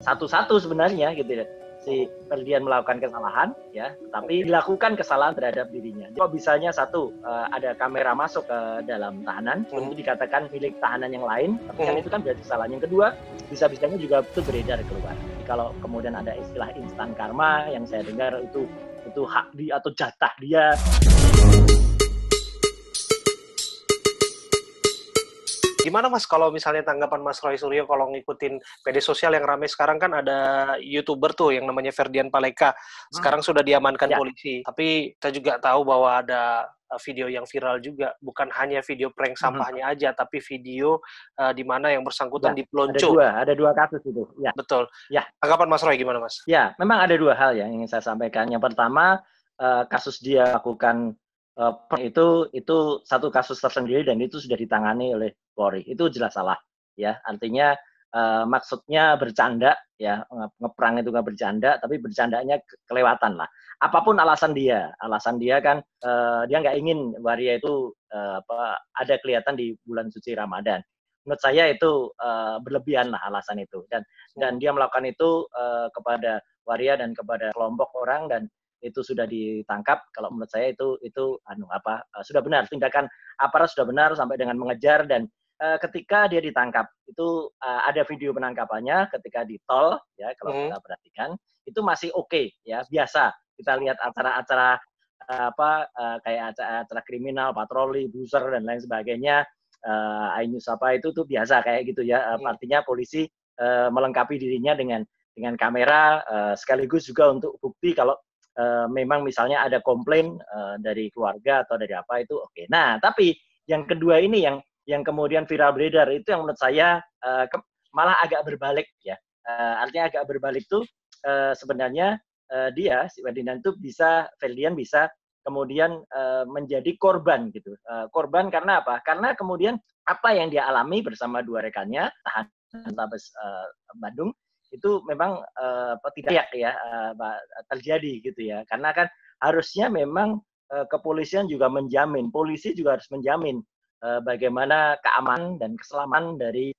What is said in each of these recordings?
satu-satu sebenarnya gitu ya. Si Ferdian melakukan kesalahan ya, tapi dilakukan kesalahan terhadap dirinya. Kok bisanya satu ada kamera masuk ke dalam tahanan, itu dikatakan milik tahanan yang lain, tapi kan itu kan berarti kesalahan. Yang kedua, bisa-bisanya juga itu beredar keluar. Jadi kalau kemudian ada istilah instan karma yang saya dengar itu hak dia atau jatah dia. Gimana Mas kalau misalnya tanggapan Mas Roy Suryo kalau ngikutin media sosial yang ramai sekarang kan ada YouTuber tuh yang namanya Ferdian Paleka. Sekarang sudah diamankan polisi. Tapi kita juga tahu bahwa ada video yang viral juga. Bukan hanya video prank sampahnya aja, tapi video di mana yang bersangkutan dipelonco. Ada dua kasus itu. Ya. Betul. Ya. Tanggapan Mas Roy gimana Mas? Ya, memang ada dua hal yang ingin saya sampaikan. Yang pertama, kasus dia lakukan itu satu kasus tersendiri dan itu sudah ditangani oleh Polri. Itu jelas salah ya. Artinya maksudnya bercanda ya, ngeprang itu nggak bercanda, tapi bercandanya kelewatan lah. Apapun alasan dia kan dia nggak ingin waria itu ada kelihatan di bulan suci Ramadan. Menurut saya itu berlebihan lah alasan itu, dan dia melakukan itu kepada waria dan kepada kelompok orang, dan itu sudah ditangkap. Kalau menurut saya itu sudah benar, tindakan aparat sudah benar sampai dengan mengejar. Dan ketika dia ditangkap itu ada video penangkapannya ketika di tol ya, kalau kita perhatikan itu masih oke ya, biasa kita lihat acara-acara kayak acara kriminal, patroli, buzzer dan lain sebagainya, iNews itu tuh biasa kayak gitu ya. Artinya polisi melengkapi dirinya dengan kamera sekaligus juga untuk bukti kalau memang misalnya ada komplain dari keluarga atau dari apa itu oke. Nah, tapi yang kedua ini yang kemudian viral beredar itu yang menurut saya malah agak berbalik ya. Artinya agak berbalik tuh sebenarnya dia si Ferdian bisa kemudian menjadi korban gitu. Korban karena apa? Karena kemudian apa yang dia alami bersama dua rekannya tahanan Tabes Bandung itu memang tidak ya terjadi gitu ya. Karena kan harusnya memang kepolisian juga menjamin, polisi juga harus menjamin bagaimana keamanan dan keselamatan dari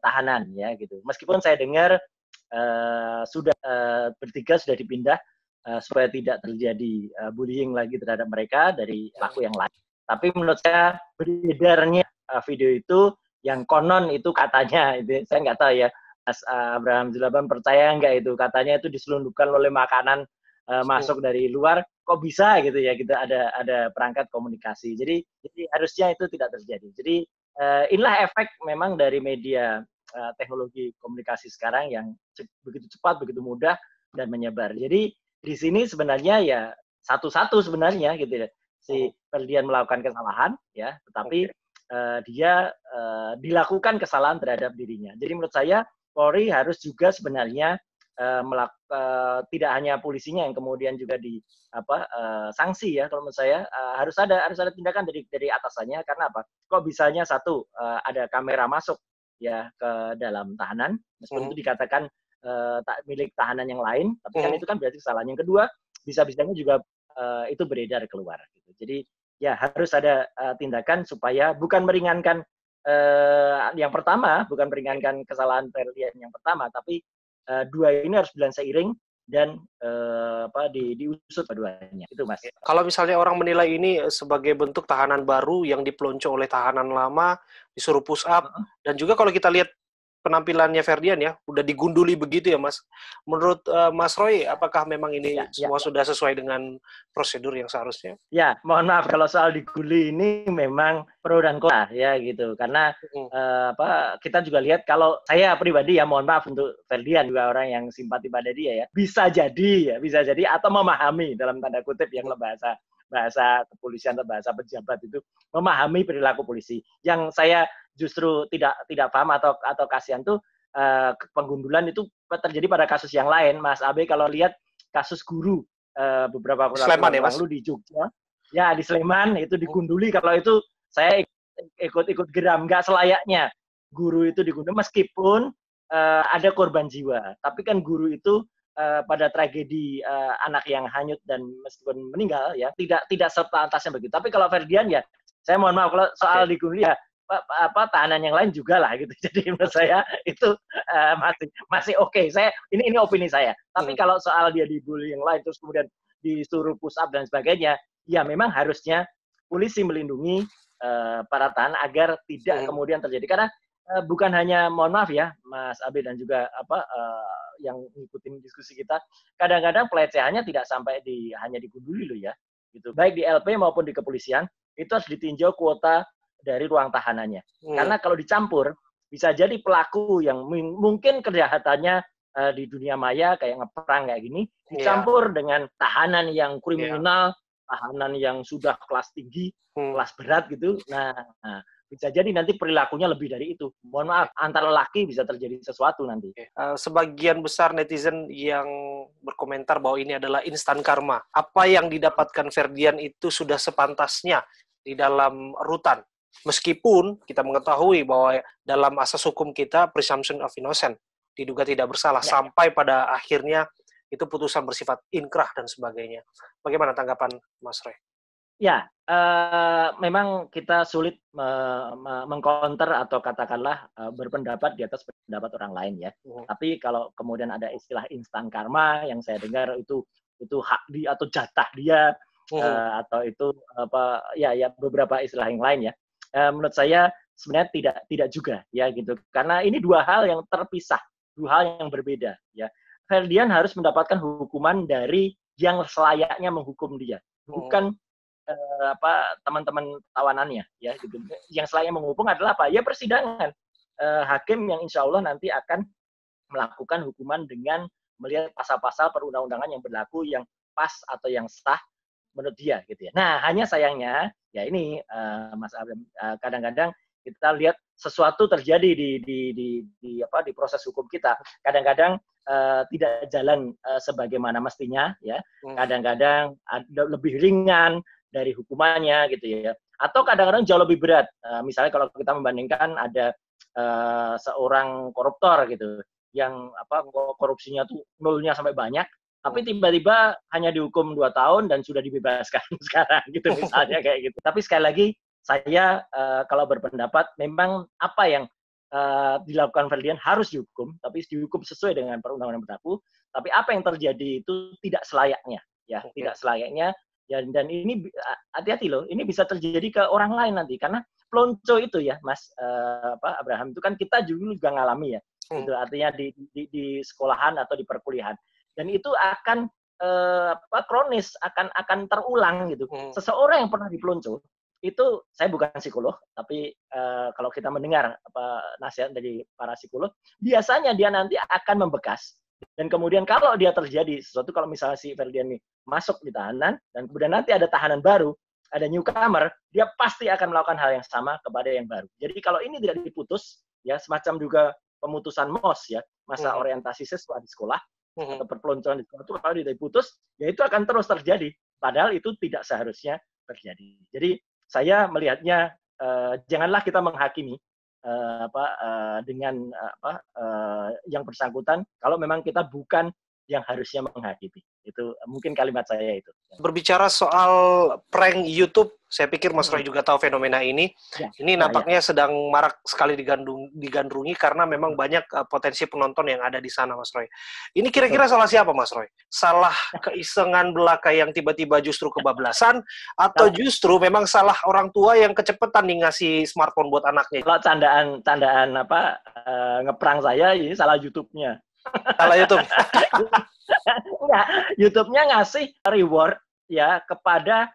tahanan ya gitu. Meskipun saya dengar sudah bertiga sudah dipindah supaya tidak terjadi bullying lagi terhadap mereka dari pelaku yang lain. Tapi menurut saya beredarnya video itu yang konon itu katanya, itu saya nggak tahu ya, Mas Abraham Zulaban percaya nggak itu, katanya itu diselundupkan oleh makanan masuk dari luar, kok bisa gitu ya, kita ada perangkat komunikasi. Jadi harusnya itu tidak terjadi. Jadi inilah efek memang dari media teknologi komunikasi sekarang yang begitu cepat, begitu mudah dan menyebar. Jadi di sini sebenarnya ya satu-satu sebenarnya gitu ya. Si Ferdian melakukan kesalahan ya, tetapi dia dilakukan kesalahan terhadap dirinya. Jadi menurut saya Polri harus juga sebenarnya tidak hanya polisinya yang kemudian juga sanksi ya. Kalau menurut saya harus ada tindakan dari atasannya. Karena apa? Kok bisanya satu ada kamera masuk ya ke dalam tahanan, meskipun itu dikatakan milik tahanan yang lain, tapi kan itu kan berarti kesalahan. Yang kedua, bisa-bisanya juga itu beredar keluar. Gitu. Jadi ya harus ada tindakan supaya bukan meringankan yang pertama, bukan meringankan kesalahan Ferdian yang pertama, tapi dua ini harus berjalan seiring dan diusut keduanya. Itu Mas. Kalau misalnya orang menilai ini sebagai bentuk tahanan baru yang dipelonco oleh tahanan lama, disuruh push up, dan juga kalau kita lihat penampilannya Ferdian ya, udah digunduli begitu ya Mas. Menurut Mas Roy, apakah memang ini semua sudah sesuai dengan prosedur yang seharusnya? Ya, mohon maaf kalau soal diguli ini memang pro dan kontra ya gitu. Karena kita juga lihat, kalau saya pribadi ya, mohon maaf untuk Ferdian juga orang yang simpati pada dia ya, bisa jadi atau memahami dalam tanda kutip yang bahasa kepolisian atau bahasa pejabat itu memahami perilaku polisi. Yang saya justru tidak paham atau kasihan tuh penggundulan itu terjadi pada kasus yang lain. Mas Abe kalau lihat kasus guru beberapa bulan lalu di Jogja, ya di Sleman itu digunduli. Kalau itu saya ikut geram, nggak selayaknya guru itu digunduli meskipun ada korban jiwa. Tapi kan guru itu pada tragedi anak yang hanyut dan meskipun meninggal ya tidak sepantasnya begitu. Tapi kalau Ferdian ya, saya mohon maaf kalau soal digunduli ya tahanan yang lain juga lah gitu. Jadi menurut saya itu masih oke. Ini opini saya. Tapi kalau soal dia dibully yang lain terus kemudian disuruh push up dan sebagainya, ya memang harusnya polisi melindungi para tahanan agar tidak kemudian terjadi. Karena bukan hanya, mohon maaf ya Mas Abe dan juga yang ngikutin diskusi kita, kadang-kadang pelecehannya tidak sampai hanya digunduli loh ya. Gitu. Baik di LP maupun di kepolisian itu harus ditinjau kuota dari ruang tahanannya. Karena kalau dicampur, bisa jadi pelaku yang mungkin kejahatannya di dunia maya kayak ngeperang kayak gini, dicampur dengan tahanan yang kriminal, tahanan yang sudah kelas tinggi, kelas berat gitu. Nah, bisa jadi nanti perilakunya lebih dari itu. Mohon maaf, antara lelaki bisa terjadi sesuatu nanti. Sebagian besar netizen yang berkomentar bahwa ini adalah instan karma. Apa yang didapatkan Ferdian itu sudah sepantasnya di dalam rutan. Meskipun kita mengetahui bahwa dalam asas hukum kita, presumption of innocent, diduga tidak bersalah, sampai pada akhirnya itu putusan bersifat inkrah dan sebagainya. Bagaimana tanggapan Mas Roy? Ya, memang kita sulit mengcounter atau katakanlah berpendapat di atas pendapat orang lain ya. Tapi kalau kemudian ada istilah instan karma yang saya dengar itu hak dia atau jatah dia atau itu ya beberapa istilah yang lain ya. Menurut saya sebenarnya tidak juga ya gitu. Karena ini dua hal yang terpisah, dua hal yang berbeda ya. Ferdian harus mendapatkan hukuman dari yang selayaknya menghukum dia, bukan teman-teman tawanannya ya gitu. Yang selayaknya menghukum adalah apa? Ya persidangan. Hakim yang insya Allah nanti akan melakukan hukuman dengan melihat pasal-pasal perundang-undangan yang berlaku yang pas atau yang sah menurut dia gitu ya. Nah, hanya sayangnya ya ini Mas Abraham, kadang-kadang kita lihat sesuatu terjadi di proses hukum kita. Kadang-kadang tidak jalan sebagaimana mestinya ya. Kadang-kadang lebih ringan dari hukumannya gitu ya. Atau kadang-kadang jauh lebih berat. Misalnya kalau kita membandingkan ada seorang koruptor gitu yang korupsinya tuh nolnya sampai banyak, tapi tiba-tiba hanya dihukum 2 tahun dan sudah dibebaskan sekarang gitu misalnya kayak gitu. Tapi sekali lagi saya kalau berpendapat memang apa yang dilakukan Ferdian harus dihukum, tapi dihukum sesuai dengan perundang-undangan yang berlaku. Tapi apa yang terjadi itu tidak selayaknya ya, tidak selayaknya. Dan ini hati-hati loh, ini bisa terjadi ke orang lain nanti karena pelonco itu ya Mas Abraham itu kan kita juga ngalami ya. Gitu, artinya di sekolahan atau di perkuliahan. Dan itu akan kronis, akan terulang gitu. Seseorang yang pernah dipelonco, itu saya bukan psikolog, tapi kalau kita mendengar nasihat dari para psikolog, biasanya dia nanti akan membekas. Dan kemudian kalau dia terjadi sesuatu, kalau misalnya si Ferdian ini masuk di tahanan, dan kemudian nanti ada tahanan baru, ada newcomer, dia pasti akan melakukan hal yang sama kepada yang baru. Jadi kalau ini tidak diputus, ya semacam juga pemutusan MOS ya, masa orientasi siswa di sekolah, atau perpeloncoan di sekolah itu kalau tidak diputus, ya itu akan terus terjadi. Padahal itu tidak seharusnya terjadi. Jadi saya melihatnya janganlah kita menghakimi dengan yang bersangkutan kalau memang kita bukan yang harusnya menghakimi. Itu mungkin kalimat saya itu. Berbicara soal prank YouTube, saya pikir Mas Roy juga tahu fenomena ini. Ya, ini nampaknya sedang marak sekali digandrungi karena memang banyak potensi penonton yang ada di sana, Mas Roy. Ini kira-kira salah siapa, Mas Roy? Salah keisengan belaka yang tiba-tiba justru kebablasan, atau justru memang salah orang tua yang kecepatan nih ngasih smartphone buat anaknya? Kalau candaan ngeprang saya, ini salah YouTube-nya. Salah YouTube. Enggak, YouTube-nya ngasih reward ya kepada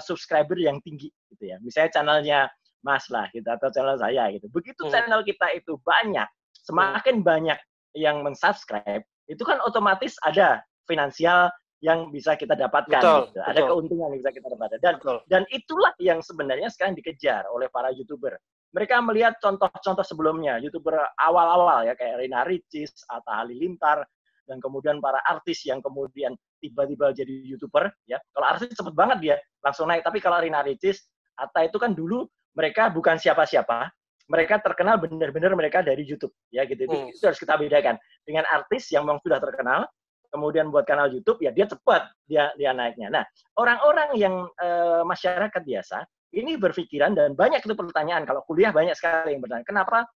subscriber yang tinggi gitu ya. Misalnya channelnya Mas lah gitu atau channel saya gitu. Begitu channel kita itu banyak, semakin banyak yang mensubscribe, itu kan otomatis ada finansial yang bisa kita dapatkan. Gitu. Ada keuntungan yang bisa kita dapatkan. Dan itulah yang sebenarnya sekarang dikejar oleh para YouTuber. Mereka melihat contoh-contoh sebelumnya, YouTuber awal-awal ya kayak Rina Ricis, Atta Halilintar, dan kemudian para artis yang kemudian tiba-tiba jadi YouTuber ya. Kalau artis cepet banget dia langsung naik, tapi kalau Rina Ricis, Atta itu kan dulu mereka bukan siapa-siapa, mereka terkenal benar-benar mereka dari YouTube ya gitu. Itu harus kita bedakan dengan artis yang memang sudah terkenal, kemudian buat kanal YouTube ya dia cepat dia naiknya. Nah, orang-orang yang masyarakat biasa ini berpikiran dan banyak itu pertanyaan. Kalau kuliah banyak sekali yang bertanya, kenapa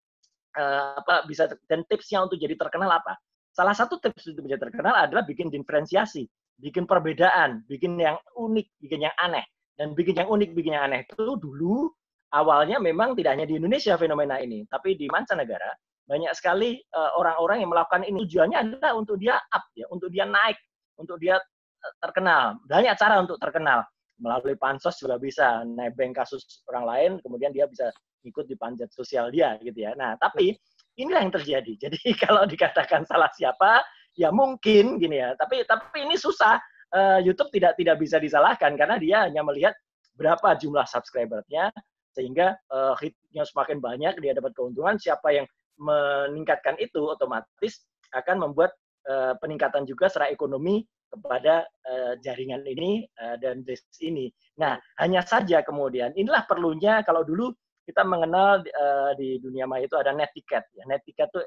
bisa, dan tipsnya untuk jadi terkenal apa? Salah satu tips untuk bisa terkenal adalah bikin diferensiasi, bikin perbedaan, bikin yang unik, bikin yang aneh. Dan bikin yang unik, bikin yang aneh itu dulu awalnya memang tidak hanya di Indonesia fenomena ini, tapi di mancanegara banyak sekali orang-orang yang melakukan ini. Tujuannya adalah untuk dia up, ya, untuk dia naik, untuk dia terkenal. Banyak cara untuk terkenal. Melalui pansos juga bisa nebeng kasus orang lain, kemudian dia bisa ikut di panjat sosial dia gitu ya. Nah, tapi inilah yang terjadi. Jadi kalau dikatakan salah siapa, ya mungkin gini ya. Tapi ini susah. YouTube tidak bisa disalahkan karena dia hanya melihat berapa jumlah subscribernya, sehingga hitnya semakin banyak, dia dapat keuntungan. Siapa yang meningkatkan itu otomatis akan membuat peningkatan juga secara ekonomi kepada jaringan ini dan desa ini. Nah, hanya saja kemudian inilah perlunya, kalau dulu kita mengenal di dunia maya itu ada netiquette. Ya. Netiquette itu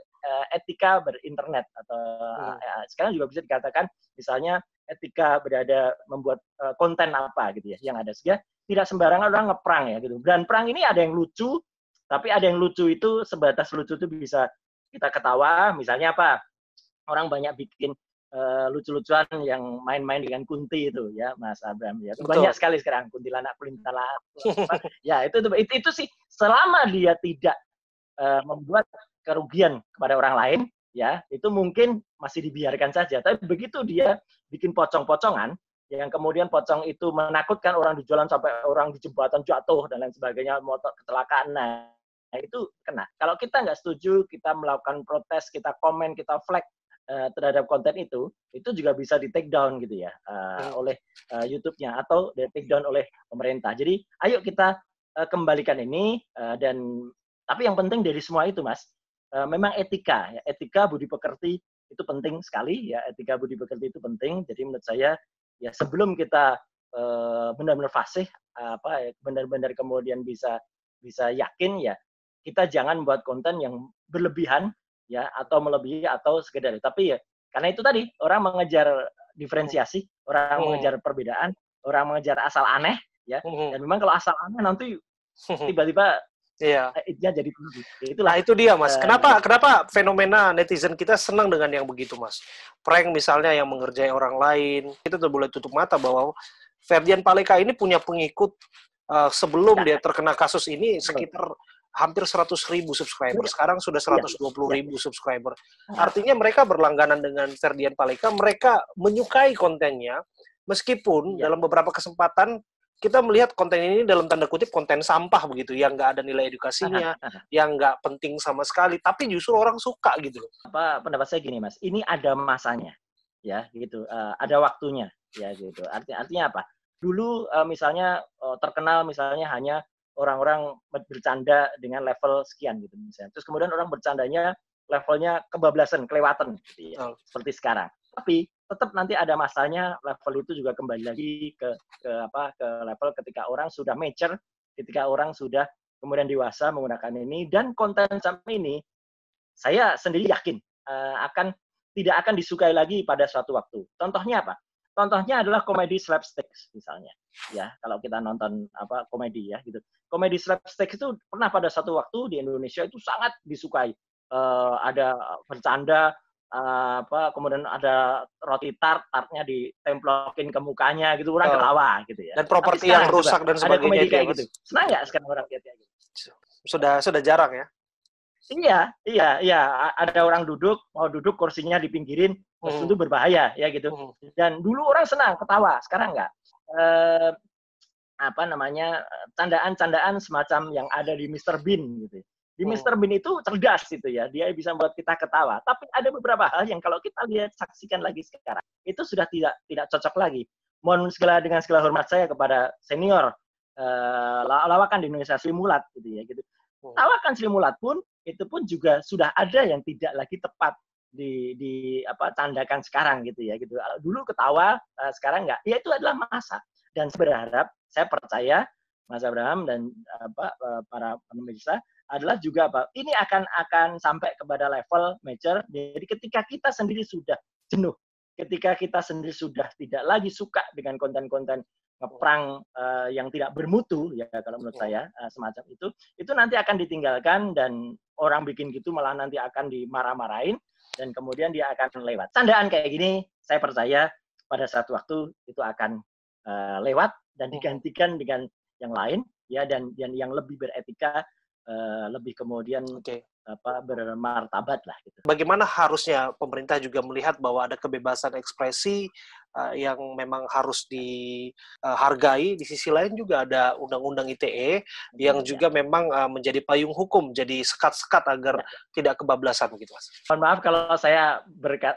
etika berinternet, atau sekarang juga bisa dikatakan misalnya etika berada membuat konten apa gitu ya yang ada, sehingga tidak sembarangan orang ngeprang ya gitu. Dan perang ini ada yang lucu, tapi ada yang lucu itu sebatas lucu itu bisa kita ketawa. Misalnya apa? Orang banyak bikin lucu-lucuan yang main-main dengan kunti itu ya, Mas Abraham ya. Banyak sekali sekarang kuntilanak ya, itu sih selama dia tidak membuat kerugian kepada orang lain ya, itu mungkin masih dibiarkan saja. Tapi begitu dia bikin pocong-pocongan yang kemudian pocong itu menakutkan orang di jalan sampai orang di jembatan jatuh dan lain sebagainya, motor kecelakaan, nah itu kena. Kalau kita nggak setuju, kita melakukan protes, kita komen, kita flag terhadap konten itu juga bisa di take down gitu ya oleh YouTube-nya, atau di take down oleh pemerintah. Jadi ayo kita kembalikan ini, dan tapi yang penting dari semua itu, Mas, memang etika ya, etika budi pekerti itu penting sekali ya, etika budi pekerti itu penting. Jadi menurut saya ya, sebelum kita benar-benar fasih benar-benar kemudian bisa yakin ya, kita jangan buat konten yang berlebihan ya, atau melebihi atau sekedar. Tapi ya karena itu tadi orang mengejar diferensiasi, orang mengejar perbedaan, orang mengejar asal aneh ya. Dan memang kalau asal aneh nanti tiba-tiba jadi tinggi. Nah itu dia, Mas. Kenapa fenomena netizen kita senang dengan yang begitu, Mas? Prank misalnya yang mengerjai orang lain, kita tuh boleh tutup mata bahwa Ferdian Paleka ini punya pengikut sebelum dia terkena kasus ini sekitar hampir 100.000 subscriber. Sekarang sudah 120.000 subscriber. Artinya mereka berlangganan dengan Ferdian Paleka, mereka menyukai kontennya, meskipun dalam beberapa kesempatan kita melihat konten ini dalam tanda kutip konten sampah begitu, yang nggak ada nilai edukasinya, yang nggak penting sama sekali, tapi justru orang suka gitu loh. Pendapat saya gini, Mas, ini ada masanya, ya gitu, ada waktunya, ya gitu. Artinya apa? Dulu misalnya terkenal misalnya hanya orang-orang bercanda dengan level sekian gitu misalnya. Terus kemudian orang bercandanya levelnya kebablasan, kelewatan gitu ya. Seperti sekarang. Tapi tetap nanti ada masanya level itu juga kembali lagi ke level ketika orang sudah mature, ketika orang sudah kemudian dewasa menggunakan ini, dan konten sampai ini saya sendiri yakin tidak akan disukai lagi pada suatu waktu. Contohnya apa? Contohnya adalah komedi slapstick misalnya. Ya, kalau kita nonton komedi ya gitu. Komedi slapstick itu pernah pada satu waktu di Indonesia itu sangat disukai. Ada bercanda kemudian ada roti tartnya ditemplokin ke mukanya gitu, orang ketawa gitu ya. Dan properti yang rusak dan sebagainya. Ada komedi kayak gitu. Senang nggak sekarang orang lihat kayak gitu? Sudah jarang ya. Iya. Ada orang mau duduk kursinya dipinggirin, terus itu berbahaya ya gitu. Dan dulu orang senang, ketawa. Sekarang enggak. Candaan-candaan semacam yang ada di Mr. Bean gitu. Di Mr. Bean itu cerdas gitu ya, dia bisa membuat kita ketawa. Tapi ada beberapa hal yang kalau kita lihat saksikan lagi sekarang, itu sudah tidak cocok lagi. Mohon dengan segala hormat saya kepada senior lawakan di Indonesia, Sri Mulat gitu ya gitu. Tawakan Sri Mulat pun itu pun juga sudah ada yang tidak lagi tepat tandakan sekarang gitu ya gitu. Dulu ketawa, sekarang enggak. Ya itu adalah masa. Dan saya percaya Mas Abraham dan para pemirsa adalah juga ini akan sampai kepada level mature. Jadi ketika kita sendiri sudah jenuh, ketika kita sendiri sudah tidak lagi suka dengan konten-konten ngeprang yang tidak bermutu ya kalau menurut saya semacam itu nanti akan ditinggalkan dan orang bikin gitu malah nanti akan dimarah-marahin dan kemudian dia akan lewat. Candaan kayak gini saya percaya pada suatu waktu itu akan lewat dan digantikan dengan yang lain ya dan yang lebih beretika, lebih kemudian bermartabat lah gitu. Bagaimana harusnya pemerintah juga melihat bahwa ada kebebasan ekspresi yang memang harus dihargai, di sisi lain juga ada Undang-Undang ITE yang juga memang menjadi payung hukum, jadi sekat-sekat agar tidak kebablasan begitu, Mas. Mohon maaf kalau saya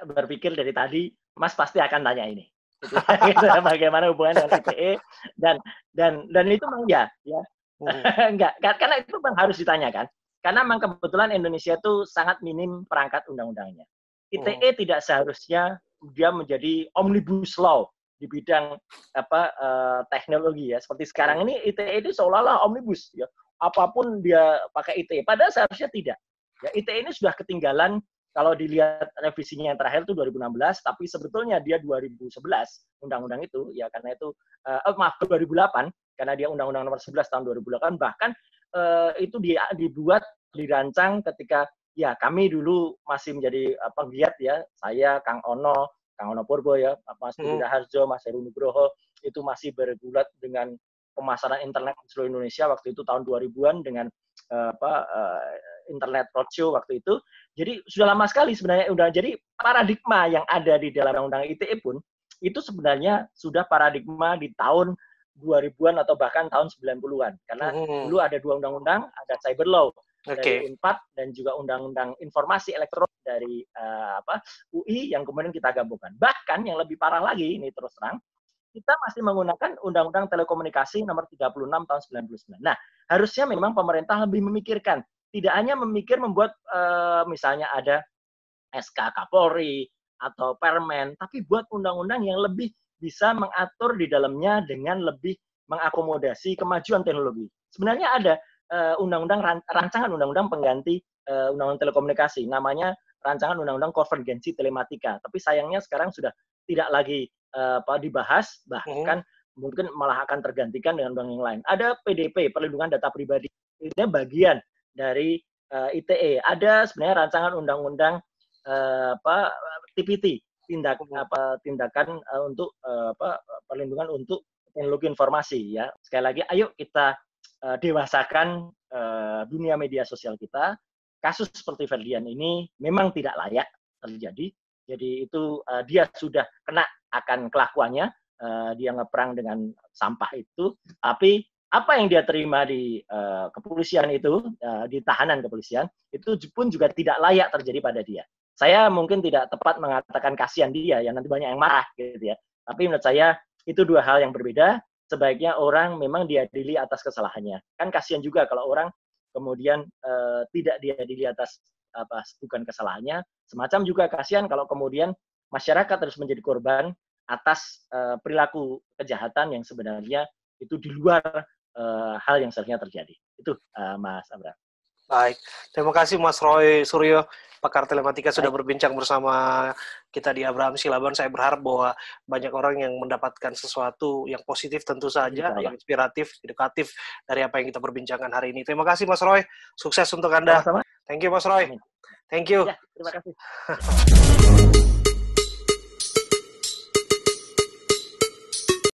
berpikir dari tadi, Mas pasti akan tanya ini. Gitu. Bagaimana hubungan dengan ITE dan itu memang ya. Enggak, karena itu memang harus ditanyakan. Karena memang kebetulan Indonesia itu sangat minim perangkat undang-undangnya. ITE tidak seharusnya dia menjadi omnibus law di bidang teknologi ya. Seperti sekarang ini ITE itu seolah-olah omnibus ya. Apapun dia pakai ITE. Padahal seharusnya tidak. Ya, ITE ini sudah ketinggalan kalau dilihat revisinya yang terakhir itu 2016, tapi sebetulnya dia 2011 undang-undang itu ya karena itu 2008 karena dia Undang-Undang Nomor 11 tahun 2008 bahkan itu dibuat dirancang ketika ya kami dulu masih menjadi penggiat ya saya Kang Ono Purbo ya Mas Budi Raharjo, Mas Heru Nugroho itu masih bergulat dengan pemasaran internet di seluruh Indonesia waktu itu tahun 2000-an dengan internet roadshow waktu itu. Jadi sudah lama sekali sebenarnya jadi paradigma yang ada di dalam undang ITE pun itu sebenarnya sudah paradigma di tahun 2000-an atau bahkan tahun 90-an. Karena dulu ada dua undang-undang, ada cyber law dari Unpad dan juga undang-undang informasi elektronik dari UI yang kemudian kita gabungkan. Bahkan yang lebih parah lagi, ini terus terang, kita masih menggunakan undang-undang telekomunikasi nomor 36 tahun 99. Nah, harusnya memang pemerintah lebih memikirkan, tidak hanya membuat misalnya ada SK Kapolri atau Permen, tapi buat undang-undang yang lebih bisa mengatur di dalamnya dengan lebih mengakomodasi kemajuan teknologi. Sebenarnya ada rancangan undang-undang pengganti undang-undang telekomunikasi, namanya rancangan undang-undang konvergensi telematika. Tapi sayangnya sekarang sudah tidak lagi dibahas, bahkan mungkin malah akan tergantikan dengan undang yang lain. Ada PDP, perlindungan data pribadi. Ini bagian dari ITE. Ada sebenarnya rancangan undang-undang TPT. Tindakan untuk perlindungan untuk teknologi informasi ya. Sekali lagi ayo kita dewasakan dunia media sosial kita. Kasus seperti Ferdian ini memang tidak layak terjadi. Jadi itu dia sudah kena akan kelakuannya, dia ngeperang dengan sampah itu, tapi apa yang dia terima di kepolisian itu, di tahanan kepolisian, itu pun juga tidak layak terjadi pada dia. Saya mungkin tidak tepat mengatakan kasihan dia, ya nanti banyak yang marah gitu ya. Tapi menurut saya itu dua hal yang berbeda. Sebaiknya orang memang diadili atas kesalahannya. Kan kasihan juga kalau orang kemudian tidak diadili atas bukan kesalahannya. Semacam juga kasihan kalau kemudian masyarakat harus menjadi korban atas perilaku kejahatan yang sebenarnya itu di luar hal yang seharusnya terjadi. Itu Mas Abra. Baik, terima kasih Mas Roy Suryo, pakar telematika sudah berbincang bersama kita di Abraham Silaban. Saya berharap bahwa banyak orang yang mendapatkan sesuatu yang positif tentu saja, yang inspiratif, edukatif dari apa yang kita perbincangkan hari ini. Terima kasih Mas Roy, sukses untuk Anda. Sama-sama. Thank you Mas Roy. Amin. Thank you. Ya, terima kasih.